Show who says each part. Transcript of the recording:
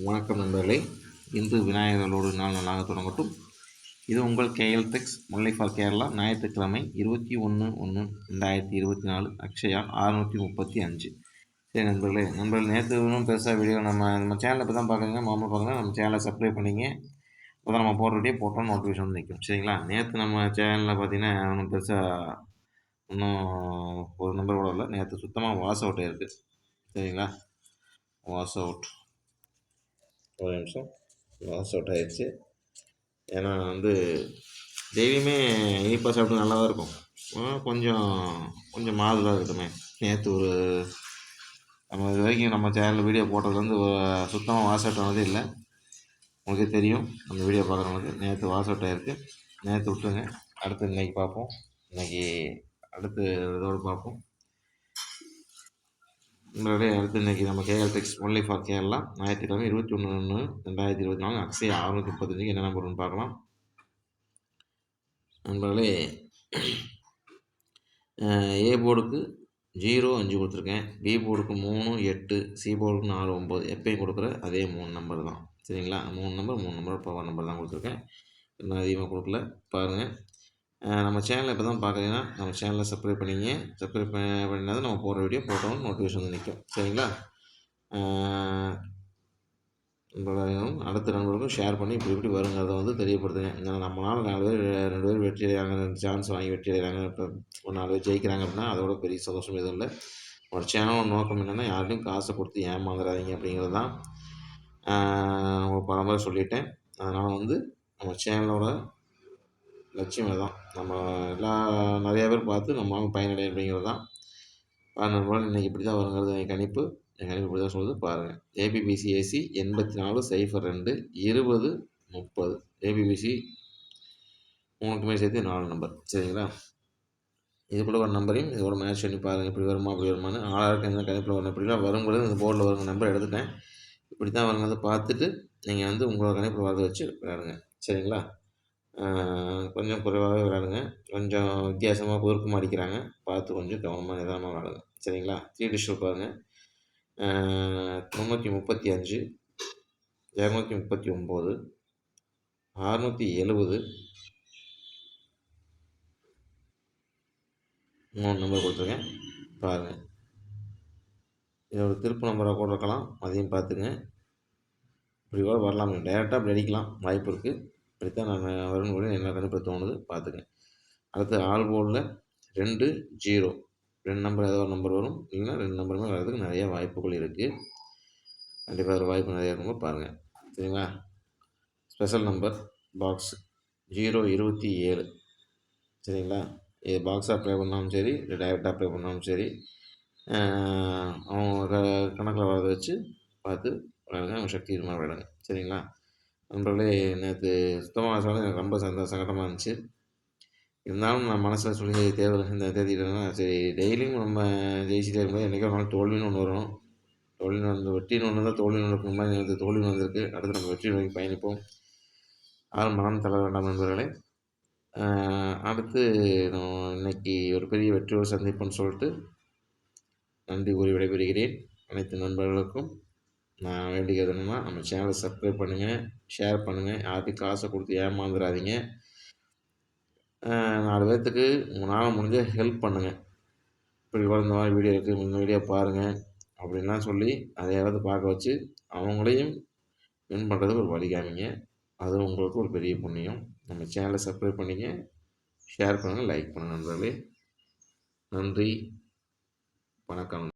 Speaker 1: வணக்கம் நண்பர்களே. இன்று விநாயகர்களோடு நாள் நல்லாக தொடங்கட்டும். இது உங்கள் கேஎல் டெக்ஸ் முல்லை ஃபார் கேரளா. ஞாயிற்றுக்கிழமை 21/1/2024 அக்ஷயா 635. சரி நண்பர்கள் நேற்று ஒன்றும் பெருசாக வீடியோ நம்ம சேனலில் இப்போ தான் பார்க்குறீங்க, மாமூல் பார்க்குறேன். நம்ம சேனலை சப்ஸ்கிரைப் பண்ணிங்க. இப்போ தான் நம்ம போடுற வீடியோ போட்டோம் நோட்டிஃபிகேஷன் வந்து நிற்கும். சரிங்களா? நேற்று நம்ம சேனலில் பார்த்தீங்கன்னா ஒன்றும் பெருசாக இன்னும் ஒரு நம்பர் கூட இல்லை. நேற்று சுத்தமாக வாஷ் அவுட் ஆகிருக்கு. சரிங்களா? வாஷ் அவுட் ஒரு நிமிஷம் வாஷ் அவுட் ஆகிடுச்சு. ஏன்னா டெய்லியுமே இனிப்பாக சாப்பிட்டு நல்லா தான் இருக்கும். கொஞ்சம் மாறுதலாக இருக்கட்டுமே. நேற்று நம்ம இது வரைக்கும் நம்ம சேனலில் வீடியோ போட்டதுலேருந்து சுத்தமாக வாஷ் அவுட் ஆனதே இல்லை. உங்களுக்கே தெரியும், அந்த வீடியோ பார்க்குறவங்களுக்கு. நேற்று வாஷ் அவுட் ஆகிருக்கு. நேற்று விட்டுருங்க. அடுத்து இன்றைக்கி பார்ப்போம். இன்றைக்கி அடுத்து இதோடு பார்ப்போம். அடுத்து இன்றைக்கி நம்ம கேஎல் டெக்ஸ் ஒன்லி ஃபார் கேரளா. ஞாயிற்றுக்கிழமை 21/1/2024 அக்ஷயா 635 என்ன நம்பர்னு பார்க்கலாம். நண்பர்களே, ஏ போர்டுக்கு 0 5 கொடுத்துருக்கேன். பி போர்டுக்கு 3 8, சி போர்டுக்கு 4 9. எப்பயும் கொடுக்குற அதே 3 நம்பர் தான். சரிங்களா? 3 நம்பர் பவர் நம்பர் தான் கொடுத்துருக்கேன். இன்னும் அதிகமாக கொடுக்கல. பாருங்கள், நம்ம சேனலை இப்போ தான் பார்க்குறீங்கன்னா நம்ம சேனலை சப்ஸ்கிரைப் பண்ணிங்க. சப்ஸ்கிரைப் பண்ணினா நம்ம போகிற வீடியோ போட்டோம் நோட்டிஃபிகேஷன் வந்து நிற்கும். சரிங்களா? அடுத்த நண்பர்களுக்கும் ஷேர் பண்ணி இப்படி வருங்கிறத தெரியப்படுத்துங்க. ஏன்னா நம்மளால் 4 பேர் 2 பேர் வெற்றி அடைகிறாங்க, 2 சான்ஸ் வாங்கி வெற்றி அடைகிறாங்க. இப்போ ஒரு 4 பேர் ஜெயிக்கிறாங்க அப்படின்னா அதோட பெரிய சந்தோஷம் எதுவும் இல்லை. ஒரு சேனலோட நோக்கம் என்னென்னா யார்ட்டையும் காசை கொடுத்து ஏமாந்துடாதீங்க அப்படிங்கிறது தான். ஒரு பரம்பரை சொல்லிட்டேன். அதனால் நம்ம சேனலோட லட்சியம் தான். நம்ம நிறையா பேர் பார்த்து நம்மளால் பயனடைய அப்படிங்கிறது தான். நண்பர்கள் இன்றைக்கி இப்படி தான் வருங்கிறது என் கணிப்பு. என் கணிப்பு இப்படி தான் சொல்லுது. பாருங்கள், ஏபிபிசிஏசி 84 02 20 30. ஏபிபிசி 3க்குமே சேர்த்து 4 நம்பர். சரிங்களா? இது கூட ஒரு நம்பரையும் இதோட மேட்ச் பண்ணி பாருங்கள். இப்படி வருமா அப்படி வருமானு. ஆளாருக்கு எந்த கணிப்பில் வரும் இப்படிலாம் வரும்போது இந்த போர்டில் வருங்க நம்பர் எடுத்துட்டேன். இப்படி தான் வருங்கிறத பார்த்துட்டு நீங்கள் உங்களோட கணிப்பில் வரதை வச்சு விளையாடுங்க. சரிங்களா? கொஞ்சம் குறைவாகவே விளையாடுங்க. கொஞ்சம் வித்தியாசமாக பொறுக்கமாக அடிக்கிறாங்க. பார்த்து கொஞ்சம் கவனமாக நிதானமாக விளையாடுங்க. சரிங்களா? 3 டிஷில் பாருங்கள். 335, 239, 670, 3 நம்பர் கொடுத்துருக்கேன். பாருங்கள், இதோட திருப்பு நம்பராக கூட இருக்கலாம். அதையும் பார்த்துங்க. இப்படி கூட வரலாம். டைரெக்டாக அப்படி அடிக்கலாம், வாய்ப்பு இருக்குது. இப்படித்தான் நான் வரும்னு கூட என்ன கணிப்பு தோணுது. பார்த்துங்க. அடுத்து ஆல் போர்டில் 2 0 2 நம்பர் ஏதோ ஒரு நம்பர் வரும். இல்லைன்னா 2 நம்பருமே வர்றதுக்கு நிறைய வாய்ப்புகள் இருக்குது. கண்டிப்பாக ஒரு வாய்ப்பு நிறையா இருக்கும்போது பாருங்கள். சரிங்களா? Special number box 027. சரிங்களா? இது பாக்ஸாக அப்ளை பண்ணாலும் சரி, இல்லை டைரெக்டாக அப்ளை பண்ணாலும் சரி, அவங்க கணக்கில் வரதை வச்சு பார்த்து விளையாடுங்க. அவங்க சக்தி இது மாதிரி விளையாடுங்க. சரிங்களா? நண்பர்களே, நேற்று சுத்தமாக சொல்ல எனக்கு ரொம்ப சங்கடமாக இருந்துச்சு. இருந்தாலும் நான் மனசில் சொல்லி தேர்தல் இந்த தேதியிலன்னா சரி, டெய்லியும் நம்ம ஜெயிச்சுட்டே இருக்கும்போது என்றைக்கோ ஒரு நாள் தோல்வின்னு ஒன்று வரும். தோல்வின்னு வெற்றின்னு ஒன்று தான் தோல்வின்னு நடக்கும் மாதிரி எனக்கு தோல்வின்னு வந்திருக்கு. அடுத்து நம்ம வெற்றி நோக்கி பயணிப்போம். யாரும் மனம் தளர வேண்டாம் நண்பர்களே. அடுத்து நான் இன்னைக்கு ஒரு பெரிய வெற்றியோடு சந்திப்போன்னு சொல்லிட்டு நன்றி கூறி விடைபெறுகிறேன். அனைத்து நண்பர்களுக்கும் நான் வேண்டிக்கிறது என்னென்னா, நம்ம சேனலை சப்ஸ்கிரைப் பண்ணுங்கள், ஷேர் பண்ணுங்கள். யார்ட்டையும் காசை கொடுத்து ஏமாந்துடாதீங்க. 4 பேர்த்துக்கு உங்களால் முடிஞ்ச ஹெல்ப் பண்ணுங்கள். இப்படி இந்த மாதிரி வீடியோ இருக்குது, இந்த வீடியோ பாருங்கள் அப்படின்லாம் சொல்லி அதையாவது பார்க்க வச்சு அவங்களையும் வின் பண்ணுறதுக்கு ஒரு வழி காமிங்க. அது உங்களுக்கு ஒரு பெரிய புண்ணியம். நம்ம சேனலை சப்ஸ்கிரைப் பண்ணிங்க, ஷேர் பண்ணுங்கள், லைக் பண்ணுங்கள் நண்பர்களே. நன்றி, வணக்கம்.